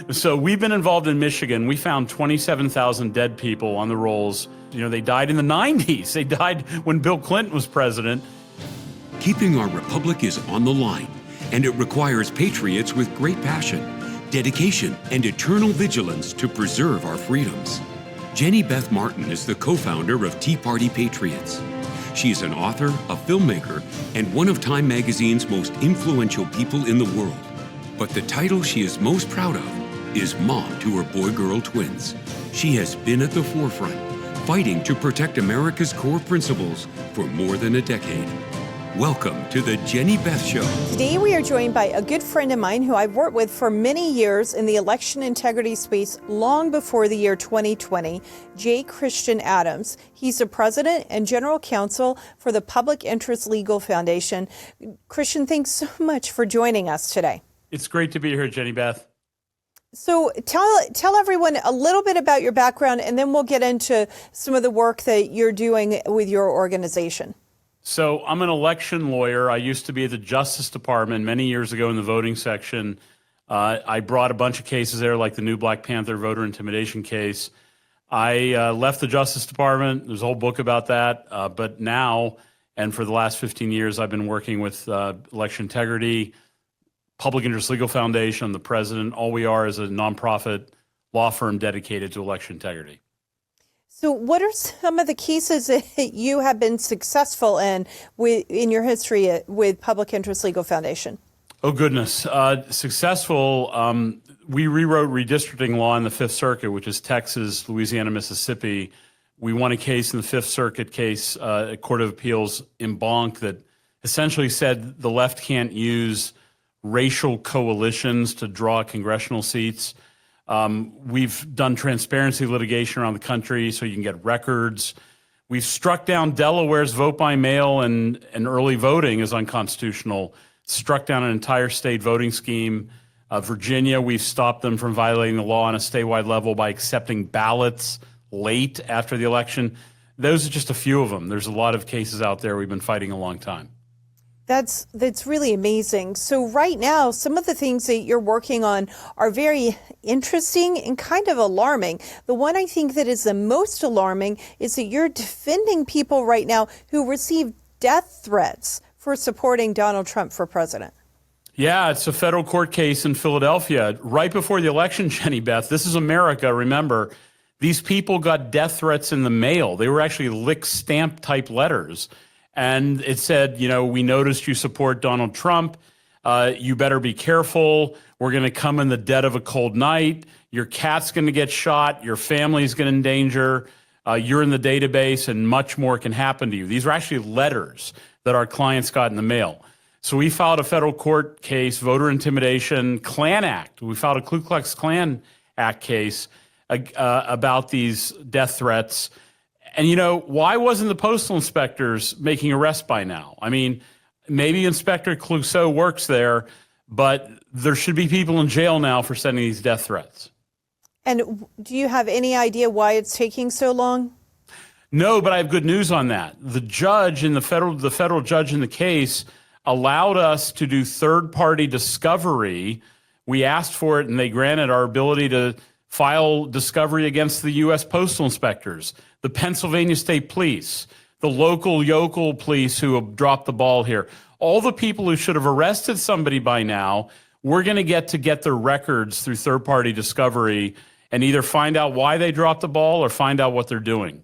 So we've been involved in Michigan. We found 27,000 dead people on the rolls. You know, they died in the 90s. They died when Bill Clinton was president. Keeping our republic is on the line, and it requires patriots with great passion, dedication, and eternal vigilance to preserve our freedoms. Jenny Beth Martin is the co-founder of Tea Party Patriots. She is an author, a filmmaker, and one of Time Magazine's most influential people in the world. But the title she is most proud of is mom to her boy-girl twins. She has been at the forefront, fighting to protect America's core principles for more than a decade. Welcome to the Jenny Beth Show. Today we are joined by a good friend of mine who I've worked with for many years in the election integrity space long before the year 2020, J. Christian Adams. He's the president and general counsel for the Public Interest Legal Foundation. Christian, thanks so much for joining us today. It's great to be here, Jenny Beth. So tell everyone a little bit about your background, and then we'll get into some of the work that you're doing with your organization. So I'm an election lawyer. I used to be at the Justice Department many years ago in the voting section. I brought a bunch of cases there, like the new Black Panther voter intimidation case. I left the Justice Department. There's a whole book about that. But now, and for the last 15 years, I've been working with election integrity, Public Interest Legal Foundation. I'm the president. All we are is a nonprofit law firm dedicated to election integrity. So what are some of the cases that you have been successful in your history with Public Interest Legal Foundation? Oh, goodness. Successful. We rewrote redistricting law in the Fifth Circuit, which is Texas, Louisiana, Mississippi. We won a case in the Fifth Circuit case, a Court of Appeals in Bonk, that essentially said the left can't use racial coalitions to draw congressional seats. We've done transparency litigation around the country so you can get records. We've struck down Delaware's vote by mail and early voting is unconstitutional, struck down an entire state voting scheme. Virginia, we've stopped them from violating the law on a statewide level by accepting ballots late after the election. Those are just a few of them. There's a lot of cases out there we've been fighting a long time. That's really amazing. So right now, some of the things that you're working on are very interesting and kind of alarming. The one I think that is the most alarming is that you're defending people right now who receive death threats for supporting Donald Trump for president. Yeah, it's a federal court case in Philadelphia. Right before the election, Jenny Beth, this is America, remember, these people got death threats in the mail. They were actually lick stamp type letters. And it said, you know, we noticed you support Donald Trump. You better be careful. We're going to come in the dead of a cold night. Your cat's going to get shot. Your family's going to endanger. You're in the database, and much more can happen to you. These are actually letters that our clients got in the mail. So we filed a federal court case, voter intimidation, Klan Act. We filed a Ku Klux Klan Act case about these death threats. And, you know, why wasn't the postal inspectors making arrests by now? I mean, maybe Inspector Clouseau works there, but there should be people in jail now for sending these death threats. And do you have any idea why it's taking so long? No, but I have good news on that. The judge in the federal judge in the case allowed us to do third-party discovery. We asked for it, and they granted our ability to file discovery against the U.S. postal inspectors, the Pennsylvania State Police, the local yokel police who have dropped the ball here. All the people who should have arrested somebody by now, we're going to get their records through third-party discovery and either find out why they dropped the ball or find out what they're doing.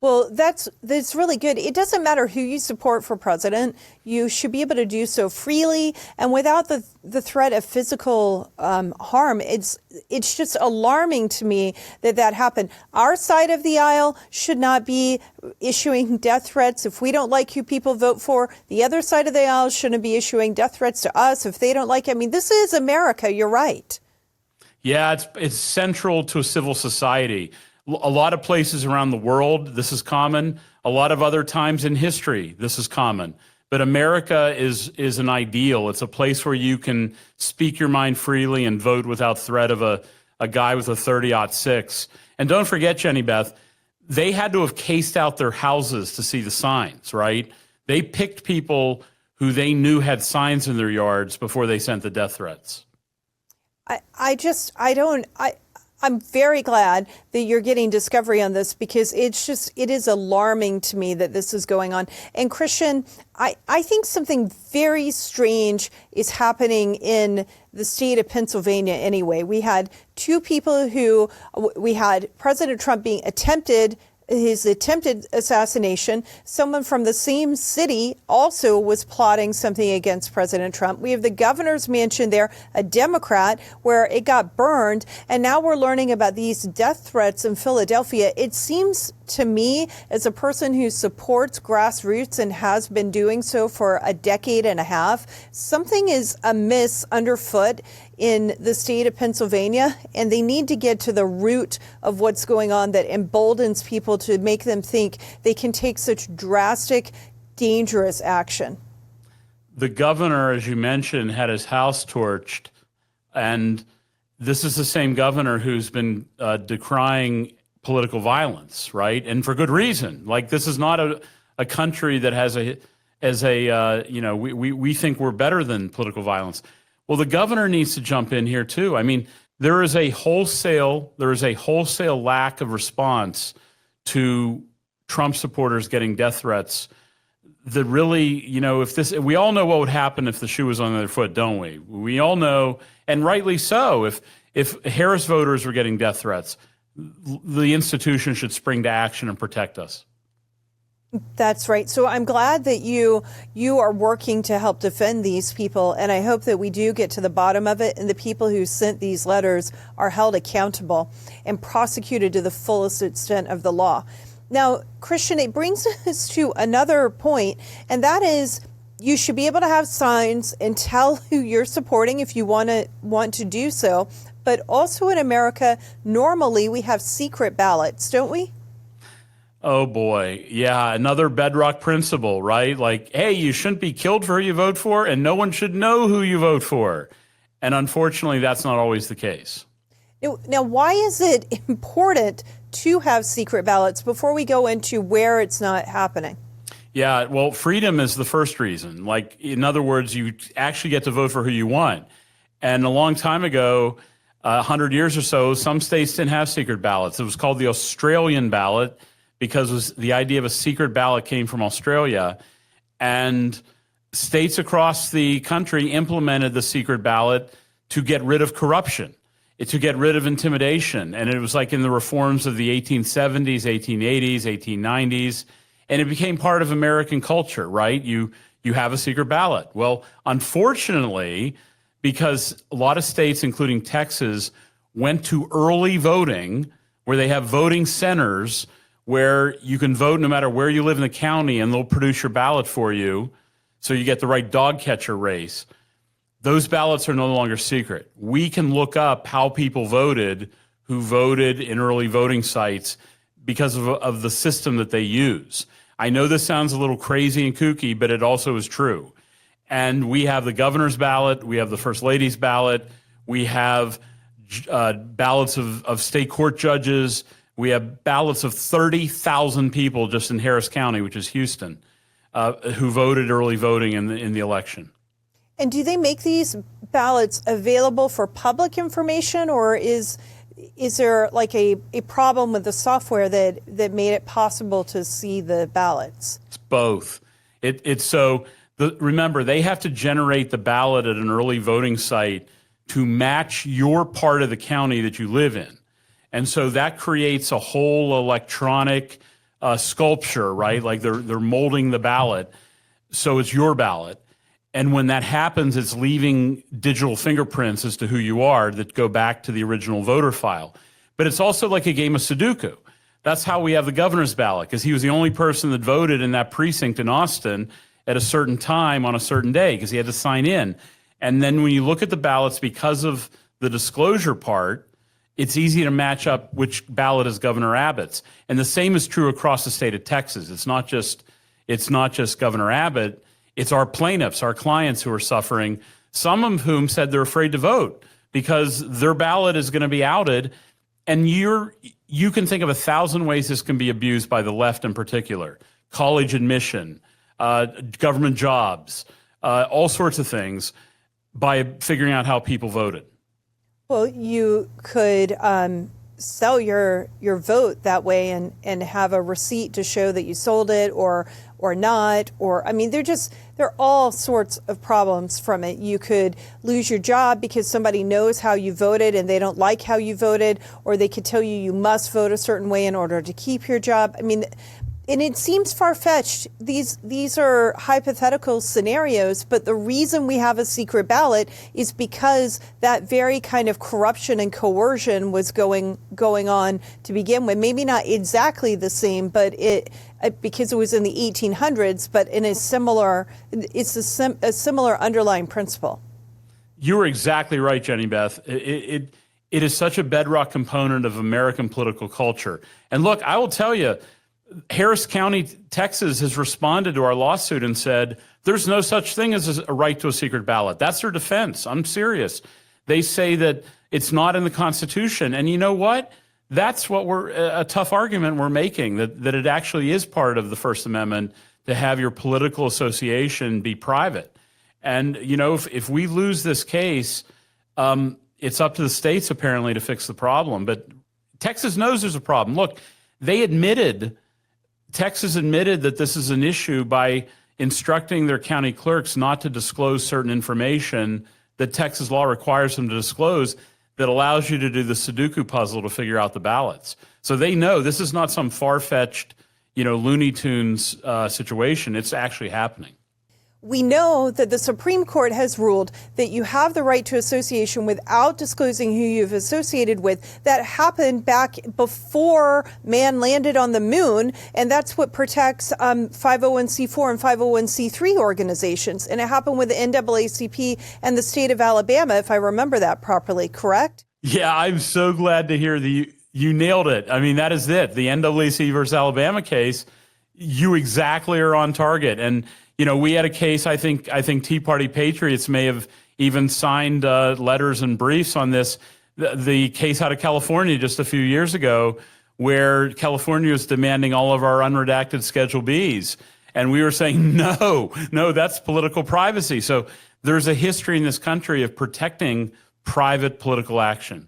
Well, that's really good. It doesn't matter who you support for president. You should be able to do so freely and without the threat of physical harm. It's just alarming to me that happened. Our side of the aisle should not be issuing death threats if we don't like who people vote for. The other side of the aisle shouldn't be issuing death threats to us if they don't like it. I mean, this is America. You're right. Yeah, it's central to a civil society. A lot of places around the world, this is common. A lot of other times in history, this is common. But America is an ideal. It's a place where you can speak your mind freely and vote without threat of a guy with a 30-06. And don't forget, Jenny Beth, they had to have cased out their houses to see the signs, right? They picked people who they knew had signs in their yards before they sent the death threats. I'm very glad that you're getting discovery on this, because it is alarming to me that this is going on. And Christian, I think something very strange is happening in the state of Pennsylvania anyway. We had we had President Trump being his attempted assassination. Someone from the same city also was plotting something against President Trump. We have the governor's mansion there, a Democrat, where it got burned. And now we're learning about these death threats in Philadelphia. It seems to me, as a person who supports grassroots and has been doing so for a decade and a half, something is amiss underfoot in the state of Pennsylvania, and they need to get to the root of what's going on that emboldens people to make them think they can take such drastic, dangerous action. The governor, as you mentioned, had his house torched, and this is the same governor who's been decrying political violence, right? And for good reason. Like, this is not a country that has we think we're better than political violence. Well, the governor needs to jump in here too. I mean, there is a wholesale lack of response to Trump supporters getting death threats. That really, we all know what would happen if the shoe was on their foot, don't we? We all know, and rightly so. If Harris voters were getting death threats, the institution should spring to action and protect us. That's right. So I'm glad that you are working to help defend these people, and I hope that we do get to the bottom of it, and the people who sent these letters are held accountable and prosecuted to the fullest extent of the law. Now, Christian, it brings us to another point, and that is you should be able to have signs and tell who you're supporting if you want to do so. But also in America, normally we have secret ballots, don't we? Oh, boy. Yeah, another bedrock principle, right? Like, hey, you shouldn't be killed for who you vote for, and no one should know who you vote for. And unfortunately, that's not always the case. Now, why is it important to have secret ballots before we go into where it's not happening? Yeah, well, freedom is the first reason. Like, in other words, you actually get to vote for who you want. And a long time ago, 100 years or so, some states didn't have secret ballots. It was called the Australian ballot, because the idea of a secret ballot came from Australia, and states across the country implemented the secret ballot to get rid of corruption, to get rid of intimidation. And it was like in the reforms of the 1870s, 1880s, 1890s, and it became part of American culture, right? You have a secret ballot. Well, unfortunately, because a lot of states, including Texas, went to early voting, where they have voting centers where you can vote no matter where you live in the county, and they'll produce your ballot for you so you get the right dog catcher race. Those ballots are no longer secret. We can look up how people voted who voted in early voting sites because of the system that they use. I know this sounds a little crazy and kooky, but it also is true. And we have the governor's ballot, we have the first lady's ballot, we have ballots of state court judges, we have ballots of 30,000 people just in Harris County, which is Houston, who voted early voting in the election. And do they make these ballots available for public information, or is there like a problem with the software that made it possible to see the ballots? It's both. Remember, they have to generate the ballot at an early voting site to match your part of the county that you live in. And so that creates a whole electronic sculpture, right? Like they're molding the ballot, so it's your ballot. And when that happens, it's leaving digital fingerprints as to who you are that go back to the original voter file. But it's also like a game of Sudoku. That's how we have the governor's ballot, because he was the only person that voted in that precinct in Austin at a certain time on a certain day, because he had to sign in. And then when you look at the ballots, because of the disclosure part, it's easy to match up which ballot is Governor Abbott's. And the same is true across the state of Texas. It's not just Governor Abbott. It's our plaintiffs, our clients who are suffering, some of whom said they're afraid to vote because their ballot is going to be outed. And you can think of 1,000 ways this can be abused by the left in particular. College admission, government jobs, all sorts of things, by figuring out how people voted. Well, you could sell your vote that way and have a receipt to show that you sold it or not. Or, I mean, there are all sorts of problems from it. You could lose your job because somebody knows how you voted and they don't like how you voted, or they could tell you you must vote a certain way in order to keep your job. I mean, and it seems far-fetched. These are hypothetical scenarios, but the reason we have a secret ballot is because that very kind of corruption and coercion was going on to begin with. Maybe not exactly the same, but because it was in the 1800s, but in it's a similar underlying principle. You were exactly right, Jenny Beth. It is such a bedrock component of American political culture. And look, I will tell you, Harris County, Texas has responded to our lawsuit and said, there's no such thing as a right to a secret ballot. That's their defense. I'm serious. They say that it's not in the Constitution. And you know what? That's what a tough argument we're making, that it actually is part of the First Amendment to have your political association be private. And, you know, if we lose this case, it's up to the states apparently to fix the problem. But Texas knows there's a problem. Look, Texas admitted that this is an issue by instructing their county clerks not to disclose certain information that Texas law requires them to disclose that allows you to do the Sudoku puzzle to figure out the ballots. So they know this is not some far-fetched, Looney Tunes situation. It's actually happening. We know that the Supreme Court has ruled that you have the right to association without disclosing who you've associated with. That happened back before man landed on the moon, and that's what protects 501c4 and 501c3 organizations. And it happened with the NAACP and the state of Alabama, if I remember that properly, correct? Yeah, I'm so glad to hear that you nailed it. I mean, that is it. The NAACP versus Alabama case, you exactly are on target. And we had a case, I think Tea Party Patriots may have even signed letters and briefs on this. The case out of California just a few years ago where California was demanding all of our unredacted Schedule Bs. And we were saying, no, that's political privacy. So there's a history in this country of protecting private political action.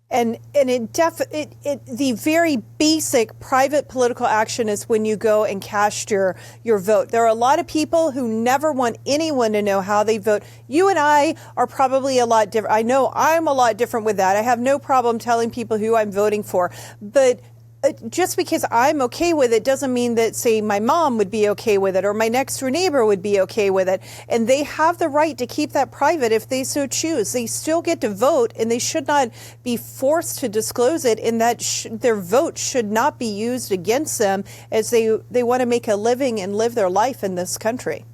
And the very basic private political action is when you go and cast your vote. There are a lot of people who never want anyone to know how they vote. You and I are probably a lot different. I know I'm a lot different with that. I have no problem telling people who I'm voting for. But just because I'm okay with it doesn't mean that, say, my mom would be okay with it or my next door neighbor would be okay with it. And they have the right to keep that private if they so choose. They still get to vote, and they should not be forced to disclose it, and that their vote should not be used against them as they want to make a living and live their life in this country.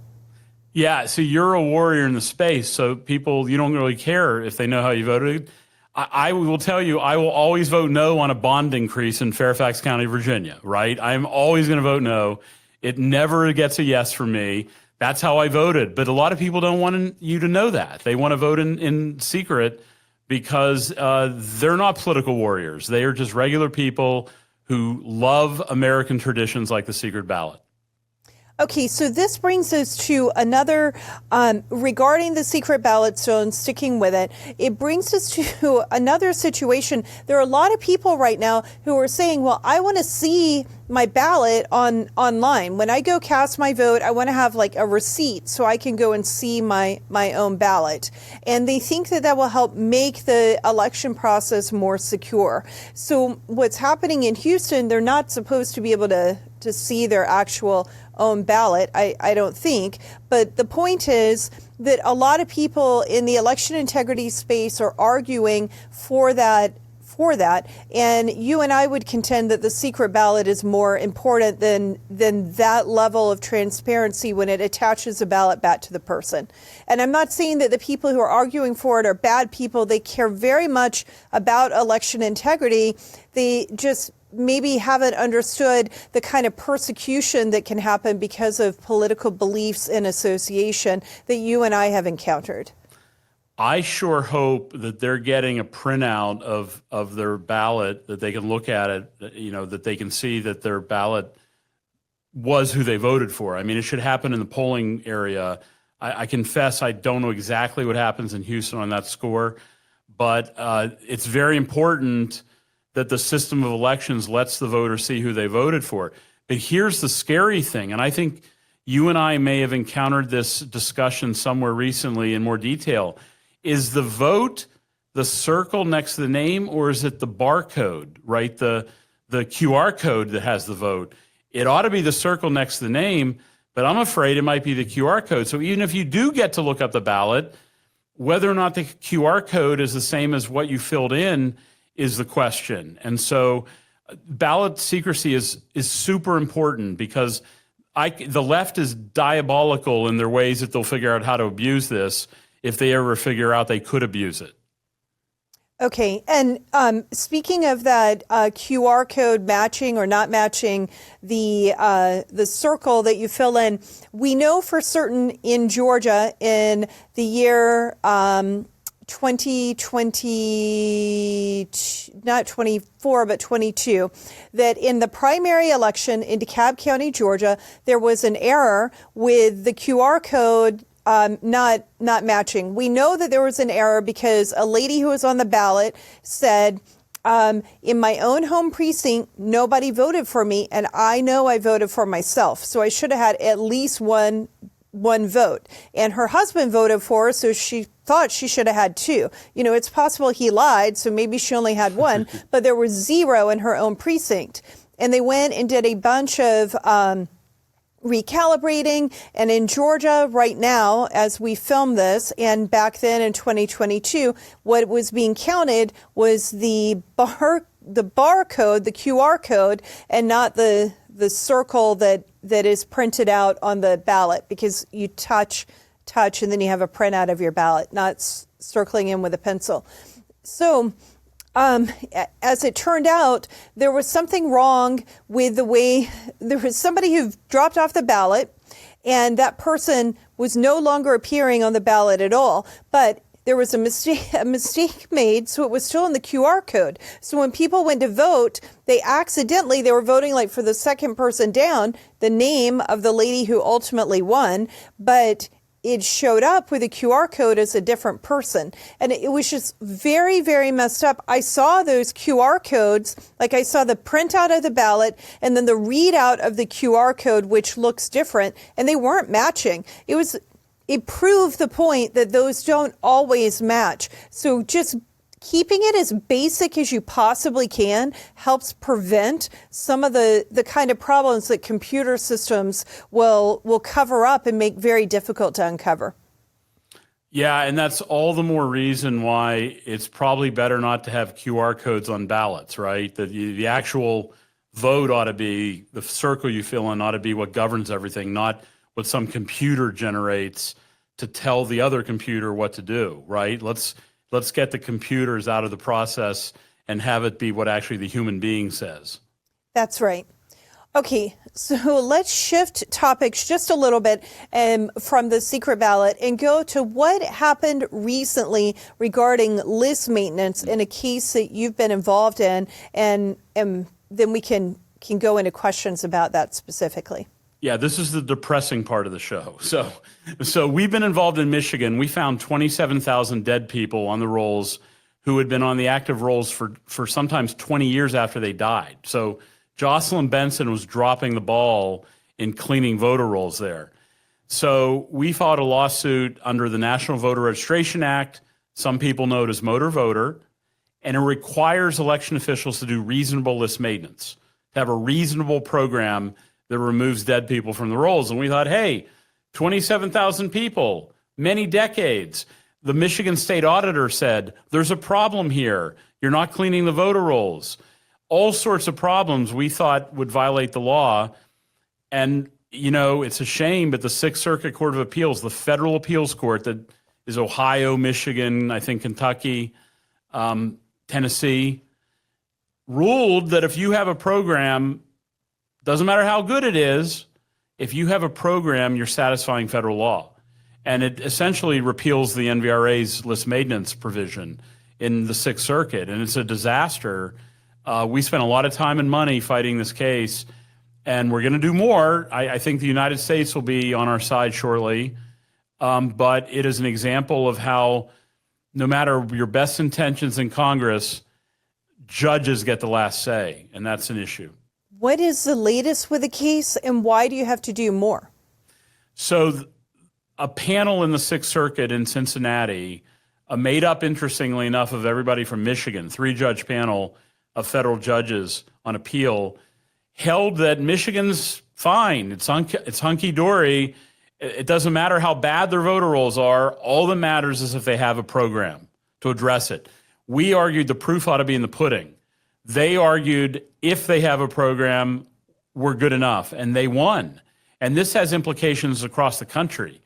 Yeah, so you're a warrior in the space, so people, you don't really care if they know how you voted. I will tell you, I will always vote no on a bond increase in Fairfax County, Virginia, right? I'm always going to vote no. It never gets a yes from me. That's how I voted. But a lot of people don't want you to know that. They want to vote in secret because they're not political warriors. They are just regular people who love American traditions like the secret ballot. Okay, so this brings us to another, regarding the secret ballot, so and sticking with it, it brings us to another situation. There are a lot of people right now who are saying, well, I want to see my ballot online. When I go cast my vote, I want to have like a receipt so I can go and see my own ballot. And they think that will help make the election process more secure. So what's happening in Houston, they're not supposed to be able to see their actual own ballot, I don't think. But the point is that a lot of people in the election integrity space are arguing for that. And you and I would contend that the secret ballot is more important than that level of transparency when it attaches a ballot back to the person. And I'm not saying that the people who are arguing for it are bad people. They care very much about election integrity. They just maybe haven't understood the kind of persecution that can happen because of political beliefs and association that you and I have encountered. I sure hope that they're getting a printout of their ballot, that they can look at it, that they can see that their ballot was who they voted for. I mean, it should happen in the polling area. I confess I don't know exactly what happens in Houston on that score, but it's very important that the system of elections lets the voter see who they voted for. But here's the scary thing, and I think you and I may have encountered this discussion somewhere recently in more detail. Is the vote the circle next to the name, or is it the barcode, right? The QR code that has the vote. It ought to be the circle next to the name, but I'm afraid it might be the QR code. So even if you do get to look up the ballot, whether or not the QR code is the same as what you filled in is the question. And so ballot secrecy is super important because the left is diabolical in their ways that they'll figure out how to abuse this if they ever figure out they could abuse it. Okay, and speaking of that QR code matching or not matching the circle that you fill in, we know for certain in Georgia in the year 2020, not 24, but 22, that in the primary election in DeKalb County, Georgia, there was an error with the QR code not matching. We know that there was an error because a lady who was on the ballot said, in my own home precinct, nobody voted for me, and I know I voted for myself. So I should have had at least one vote. And her husband voted for her, so she thought she should have had two. You know, it's possible he lied, so maybe she only had one, but there was 0 in her own precinct. And they went and did a bunch of recalibrating. And in Georgia right now, as we film this, and back then in 2022, what was being counted was the barcode, the QR code, and not the circle that is printed out on the ballot, because you touch, and then you have a printout of your ballot, not circling in with a pencil. So as it turned out, there was something wrong with the way, there was somebody who dropped off the ballot, and that person was no longer appearing on the ballot at all, but there was a mistake made, so it was still in the QR code. So when people went to vote, they were voting like for the second person down, the name of the lady who ultimately won, but it showed up with a QR code as a different person. And it was just very, very messed up. I saw those QR codes, like I saw the printout of the ballot and then the readout of the QR code, which looks different, and they weren't matching. It proved the point that those don't always match. So just keeping it as basic as you possibly can helps prevent some of the kind of problems that computer systems will cover up and make very difficult to uncover. Yeah, and that's all the more reason why it's probably better not to have QR codes on ballots, right? The actual vote ought to be, the circle you fill in ought to be what governs everything, not what some computer generates to tell the other computer what to do, right? Let's get the computers out of the process and have it be what actually the human being says. That's right. Okay, so let's shift topics just a little bit from the secret ballot and go to what happened recently regarding list maintenance in a case that you've been involved in, and then we can go into questions about that specifically. Yeah, this is the depressing part of the show. So we've been involved in Michigan. We found 27,000 dead people on the rolls who had been on the active rolls for sometimes 20 years after they died. So Jocelyn Benson was dropping the ball in cleaning voter rolls there. So we filed a lawsuit under the National Voter Registration Act. Some people know it as Motor Voter. And it requires election officials to do reasonable list maintenance, to have a reasonable program that removes dead people from the rolls. And we thought, hey, 27,000 people, many decades. The Michigan State Auditor said, there's a problem here. You're not cleaning the voter rolls. All sorts of problems we thought would violate the law. And, you know, it's a shame, but the Sixth Circuit Court of Appeals, the federal appeals court that is Ohio, Michigan, I think Kentucky, Tennessee, ruled that if you have a program, doesn't matter how good it is, if you have a program, you're satisfying federal law. And it essentially repeals the NVRA's list maintenance provision in the Sixth Circuit. And it's a disaster. We spent a lot of time and money fighting this case, and we're going to do more. I think the United States will be on our side shortly. But it is an example of how no matter your best intentions in Congress, judges get the last say, and that's an issue. What is the latest with the case, and why do you have to do more? So a panel in the Sixth Circuit in Cincinnati, made up, interestingly enough, of everybody from Michigan, 3-judge panel of federal judges on appeal, held that Michigan's fine. It's hunky-dory. It doesn't matter how bad their voter rolls are. All that matters is if they have a program to address it. We argued the proof ought to be in the pudding. They argued if they have a program, we're good enough, and they won. And this has implications across the country.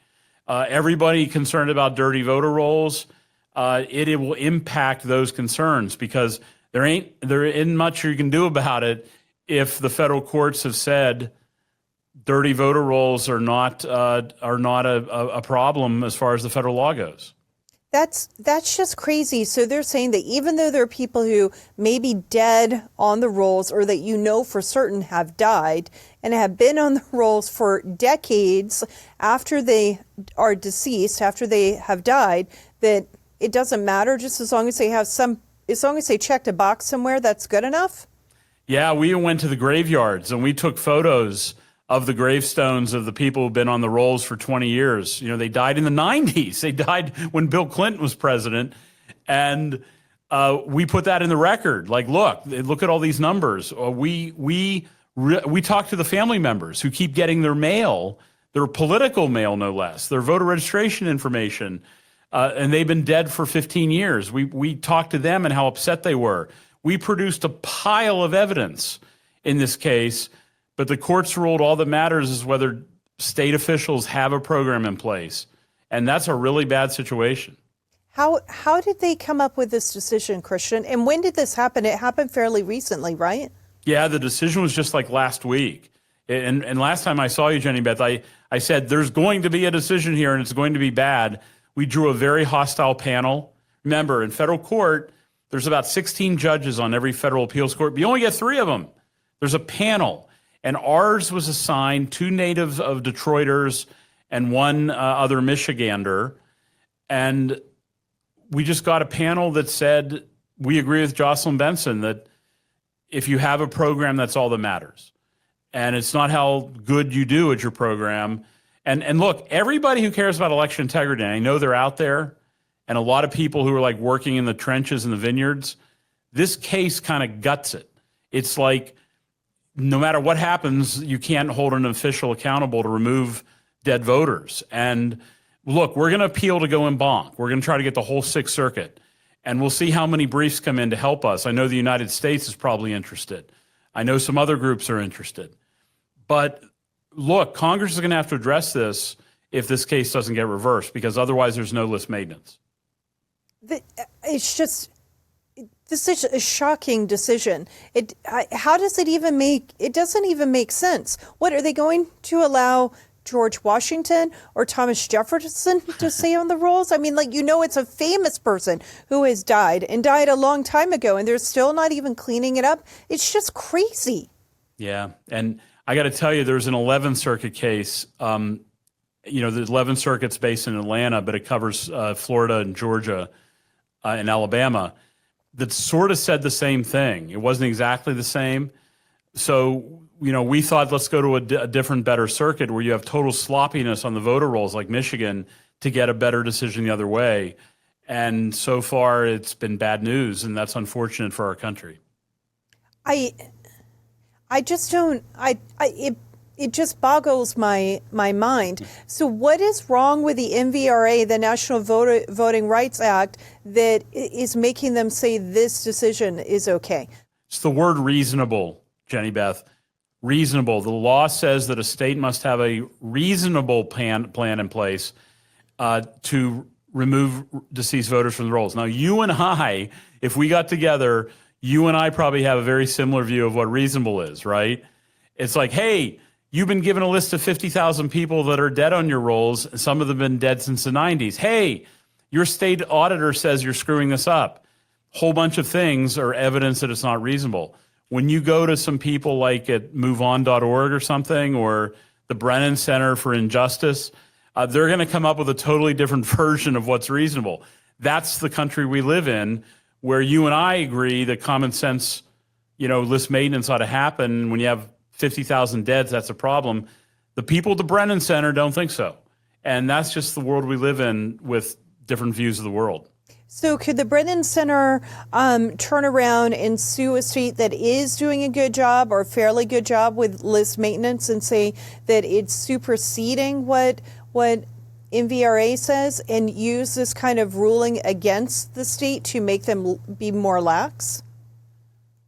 Everybody concerned about dirty voter rolls, it will impact those concerns because there isn't much you can do about it if the federal courts have said dirty voter rolls are not a problem as far as the federal law goes. That's just crazy. So they're saying that even though there are people who may be dead on the rolls or that you know for certain have died and have been on the rolls for decades after they are deceased, after they have died, that it doesn't matter just as long as they have as long as they checked a box somewhere, that's good enough? Yeah, we went to the graveyards and we took photos of the gravestones of the people who've been on the rolls for 20 years. You know, they died in the 90s. They died when Bill Clinton was president. And we put that in the record. Like, look at all these numbers. We talked to the family members who keep getting their mail, their political mail, no less, their voter registration information. And they've been dead for 15 years. We talked to them and how upset they were. We produced a pile of evidence in this case. But the courts ruled all that matters is whether state officials have a program in place. And that's a really bad situation. How did they come up with this decision, Christian? And when did this happen? It happened fairly recently, right? Yeah, the decision was just like last week. And last time I saw you, Jenny Beth, I said, there's going to be a decision here and it's going to be bad. We drew a very hostile panel. Remember, in federal court, there's about 16 judges on every federal appeals court, but you only get 3 of them. There's a panel. And ours was assigned 2 native of Detroiters and 1 other Michigander. And we just got a panel that said, we agree with Jocelyn Benson that if you have a program, that's all that matters. And it's not how good you do at your program. And look, everybody who cares about election integrity, and I know they're out there, and a lot of people who are like working in the trenches in the vineyards, this case kind of guts it. It's like, no matter what happens, you can't hold an official accountable to remove dead voters. And look, we're going to appeal to go en banc. We're going to try to get the whole Sixth Circuit. And we'll see how many briefs come in to help us. I know the United States is probably interested. I know some other groups are interested. But look, Congress is going to have to address this if this case doesn't get reversed, because otherwise there's no list maintenance. It's just... This is a shocking decision. How does it even make, it doesn't even make sense. What, are they going to allow George Washington or Thomas Jefferson to stay on the rolls? I mean, like, you know, it's a famous person who has died and died a long time ago, and they're still not even cleaning it up. It's just crazy. Yeah, and I got to tell you, there's an 11th Circuit case. You know, the 11th Circuit's based in Atlanta, but it covers Florida and Georgia and Alabama. That sort of said the same thing. It wasn't exactly the same. So, you know, we thought, let's go to a different, better circuit where you have total sloppiness on the voter rolls like Michigan to get a better decision the other way. And so far, it's been bad news, and that's unfortunate for our country. I just don't, it just boggles my mind. So what is wrong with the NVRA, the National Voting Rights Act, that is making them say this decision is okay? It's the word reasonable, Jenny Beth. Reasonable. The law says that a state must have a reasonable plan in place to remove deceased voters from the rolls. Now, you and I, if we got together, you and I probably have a very similar view of what reasonable is, right? It's like, hey, you've been given a list of 50,000 people that are dead on your rolls. Some of them have been dead since the 90s. Hey, your state auditor says you're screwing this up. Whole bunch of things are evidence that it's not reasonable. When you go to some people like at moveon.org or something, or the Brennan Center for Injustice, they're going to come up with a totally different version of what's reasonable. that's the country we live in, where you and I agree that common sense, list maintenance ought to happen. When you have 50,000 deaths, that's a problem. The people at the Brennan Center don't think so. And that's just the world we live in with different views of the world. So could the Brennan Center turn around and sue a state that is doing a good job or a fairly good job with list maintenance and say that it's superseding what NVRA says and use this kind of ruling against the state to make them be more lax?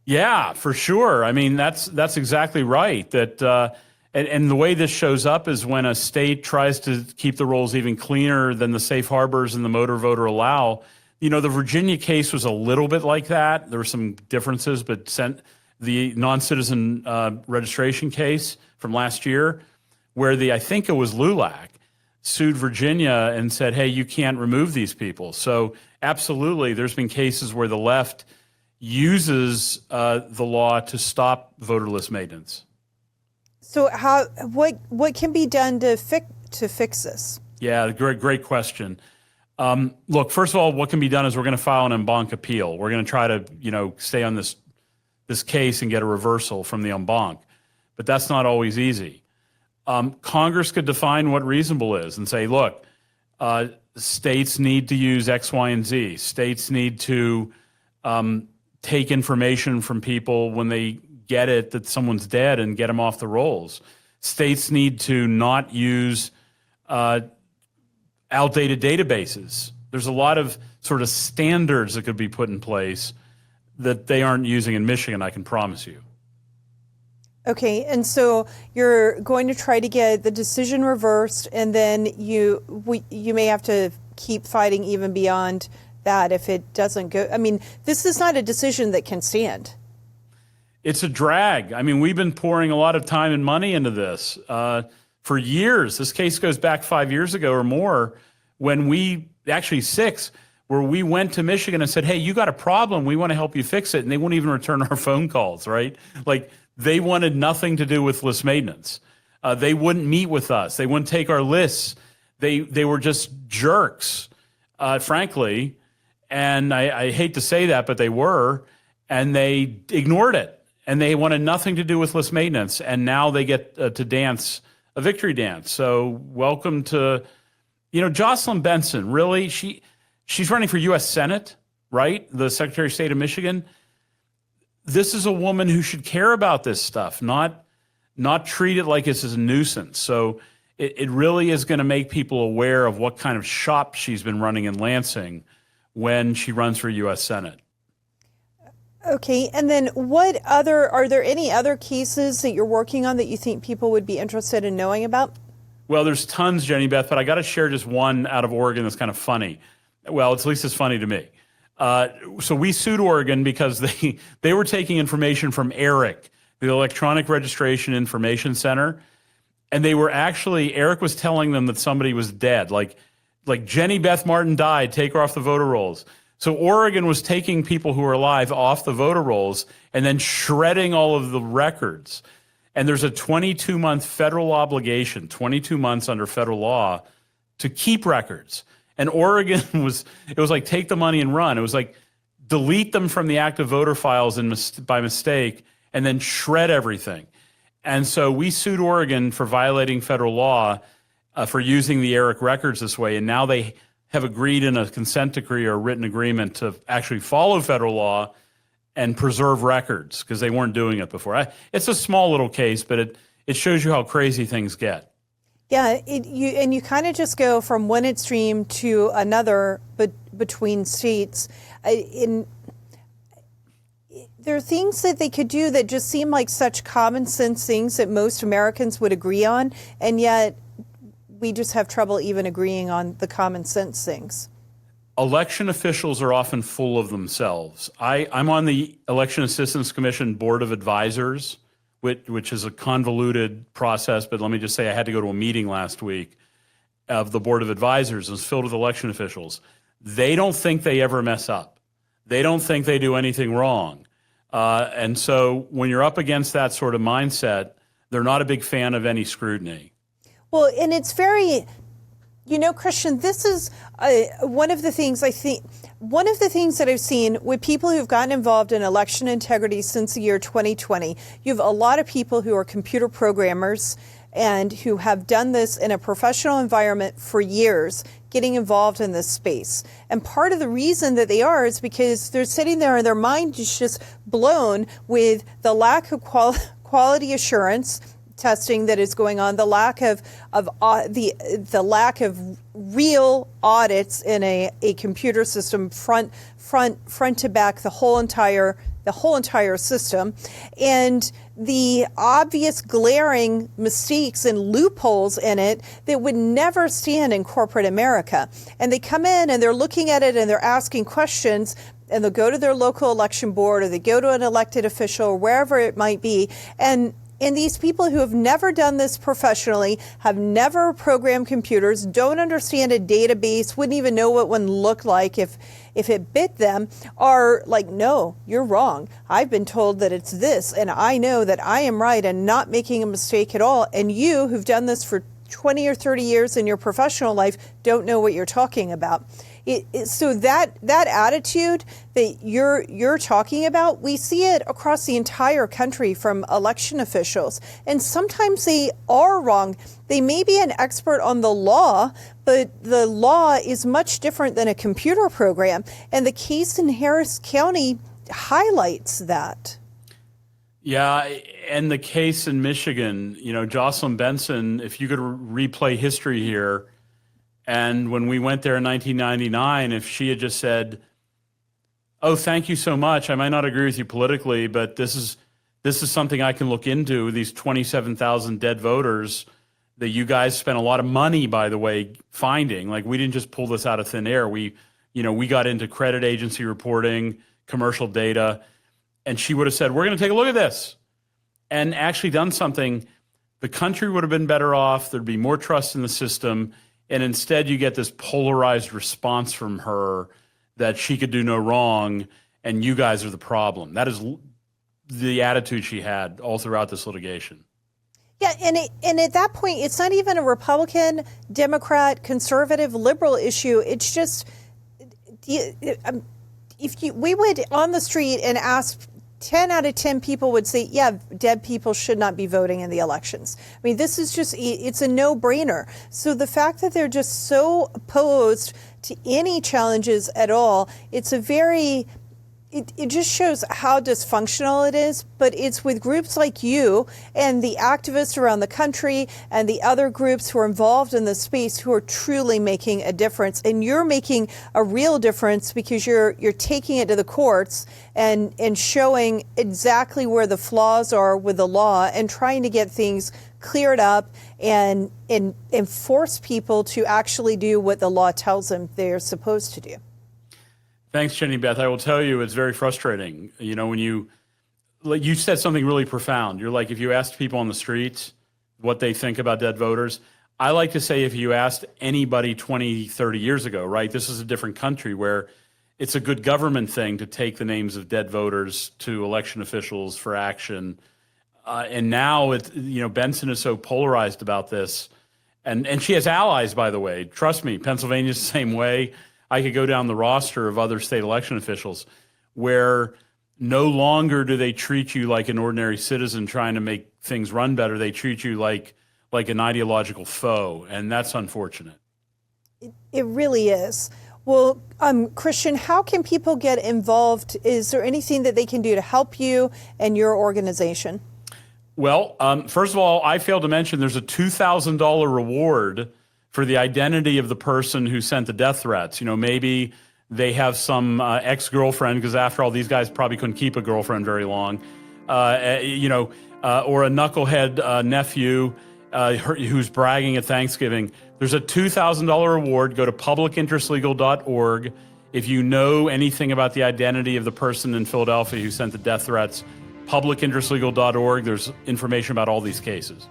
Yeah, for sure. I mean, that's exactly right. That and the way this shows up is when a state tries to keep the rolls even cleaner than the safe harbors and the motor voter allow. The Virginia case was a little bit like that. There were some differences, but the non-citizen registration case from last year, where I think it was LULAC, sued Virginia and said, hey, you can't remove these people. So absolutely, there's been cases where the left uses the law to stop voter list maintenance. So what can be done to fix this? Yeah, great question. Look, first of all, what can be done is we're going to file an en banc appeal. We're going to try to, stay on this case and get a reversal from the en banc. But that's not always easy. Congress could define what reasonable is and say, look, states need to use X, Y, and Z. States need to take information from people when they get it that someone's dead and get them off the rolls. States need to not use outdated databases. There's a lot of sort of standards that could be put in place that they aren't using in Michigan, I can promise you. Okay, and so you're going to try to get the decision reversed, and then you may have to keep fighting even beyond that if it doesn't go. I mean, this is not a decision that can stand. It's a drag. I mean, we've been pouring a lot of time and money into this for years. This case goes back 5 years ago or more, when six, where we went to Michigan and said, hey, you got a problem. We want to help you fix it. And they wouldn't even return our phone calls, right? Like, they wanted nothing to do with list maintenance. They wouldn't meet with us. They wouldn't take our lists. They were just jerks, frankly. And I hate to say that, but they were. And they ignored it. And they wanted nothing to do with list maintenance. And now they get to dance a victory dance. So welcome to, Jocelyn Benson, really? She's running for U.S. Senate, right? The Secretary of State of Michigan. This is a woman who should care about this stuff, not treat it like it's a nuisance. So it really is going to make people aware of what kind of shop she's been running in Lansing when she runs for U.S. Senate. Okay, and then are there any other cases that you're working on that you think people would be interested in knowing about? Well, there's tons, Jenny Beth, but I got to share just one out of Oregon that's kind of funny. Well, at least it's funny to me. So we sued Oregon because they were taking information from ERIC, the Electronic Registration Information Center, and ERIC was telling them that somebody was dead, like Jenny Beth Martin died, take her off the voter rolls. So Oregon was taking people who were alive off the voter rolls and then shredding all of the records. And there's a 22-month federal obligation, 22 months under federal law, to keep records. And Oregon it was like, take the money and run. It was like, delete them from the active voter files by mistake and then shred everything. And so we sued Oregon for violating federal law for using the ERIC records this way. And now they have agreed in a consent decree or a written agreement to actually follow federal law and preserve records because they weren't doing it before. It's a small little case, but it shows you how crazy things get. Yeah, you kind of just go from one extreme to another, but between states. There are things that they could do that just seem like such common sense things that most Americans would agree on, and yet we just have trouble even agreeing on the common sense things. Election officials are often full of themselves. I'm on the Election Assistance Commission Board of Advisors, which is a convoluted process, but let me just say I had to go to a meeting last week of the Board of Advisors. It was filled with election officials. They don't think they ever mess up. They don't think they do anything wrong. And so when you're up against that sort of mindset, they're not a big fan of any scrutiny. Well, and it's very, Christian, this is one of the things that I've seen with people who've gotten involved in election integrity since the year 2020. You have a lot of people who are computer programmers and who have done this in a professional environment for years, getting involved in this space. And part of the reason that they are is because they're sitting there and their mind is just blown with the lack of quality assurance testing that is going on, the lack of the lack of real audits in a computer system, front to back, the whole entire system, and the obvious glaring mistakes and loopholes in it that would never stand in corporate America. And they come in and they're looking at it and they're asking questions, and they'll go to their local election board or they go to an elected official or wherever it might be, and these people who have never done this professionally, have never programmed computers, don't understand a database, wouldn't even know what one looked like if it bit them, are like, no, you're wrong. I've been told that it's this, and I know that I am right and not making a mistake at all. And you, who've done this for 20 or 30 years in your professional life, don't know what you're talking about. So that attitude that you're talking about, we see it across the entire country from election officials. And sometimes they are wrong. They may be an expert on the law, but the law is much different than a computer program. And the case in Harris County highlights that. Yeah, and the case in Michigan, Jocelyn Benson, if you could replay history here, and when we went there in 1999, if she had just said, "Oh, thank you so much. I might not agree with you politically, but this is something I can look into, these 27,000 dead voters that you guys spent a lot of money, by the way, finding. Like, we didn't just pull this out of thin air. We got into credit agency reporting, commercial data." And she would have said, "We're going to take a look at this," and actually done something. The country would have been better off. There'd be more trust in the system. And instead, you get this polarized response from her that she could do no wrong, and you guys are the problem. That is the attitude she had all throughout this litigation. Yeah, and at that point, it's not even a Republican, Democrat, conservative, liberal issue. It's just, we would on the street and ask 10 out of 10 people would say, yeah, dead people should not be voting in the elections. I mean, this is just, it's a no-brainer. So the fact that they're just so opposed to any challenges at all, it's a very, it just shows how dysfunctional it is. But it's with groups like you and the activists around the country and the other groups who are involved in this space who are truly making a difference. And you're making a real difference because you're taking it to the courts and showing exactly where the flaws are with the law and trying to get things cleared up and force people to actually do what the law tells them they're supposed to do. Thanks, Jenny Beth. I will tell you, it's very frustrating. When you said something really profound. You're like, if you asked people on the streets what they think about dead voters, I like to say if you asked anybody 20, 30 years ago, right, this is a different country where it's a good government thing to take the names of dead voters to election officials for action. And now, Benson is so polarized about this. And she has allies, by the way. Trust me, Pennsylvania's the same way. I could go down the roster of other state election officials where no longer do they treat you like an ordinary citizen trying to make things run better. They treat you like an ideological foe, and that's unfortunate. It really is. Well, Christian, how can people get involved? Is there anything that they can do to help you and your organization? Well, first of all, I failed to mention there's a $2,000 reward for the identity of the person who sent the death threats. Maybe they have some ex-girlfriend, because after all, these guys probably couldn't keep a girlfriend very long, or a knucklehead nephew who's bragging at Thanksgiving. There's a $2,000 reward. Go to publicinterestlegal.org. If you know anything about the identity of the person in Philadelphia who sent the death threats, publicinterestlegal.org. There's information about all these cases.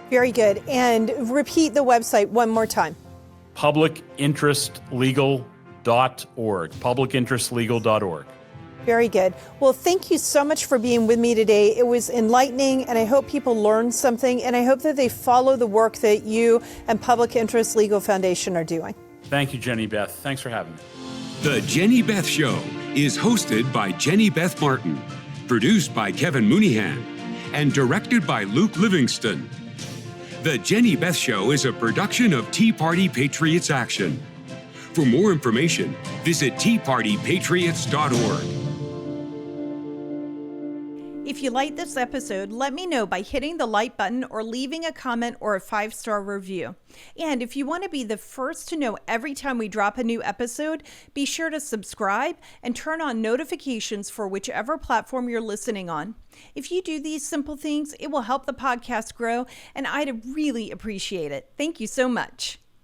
Very good. And repeat the website one more time. publicinterestlegal.org. publicinterestlegal.org. Very good. Well, thank you so much for being with me today. It was enlightening, and I hope people learned something, and I hope that they follow the work that you and Public Interest Legal Foundation are doing. Thank you, Jenny Beth. Thanks for having me. The Jenny Beth Show is hosted by Jenny Beth Martin, produced by Kevin Mooneyhan, and directed by Luke Livingston. The Jenny Beth Show is a production of Tea Party Patriots Action. For more information, visit teapartypatriots.org. If you liked this episode, let me know by hitting the like button or leaving a comment or a 5-star review. And if you want to be the first to know every time we drop a new episode, be sure to subscribe and turn on notifications for whichever platform you're listening on. If you do these simple things, it will help the podcast grow, and I'd really appreciate it. Thank you so much.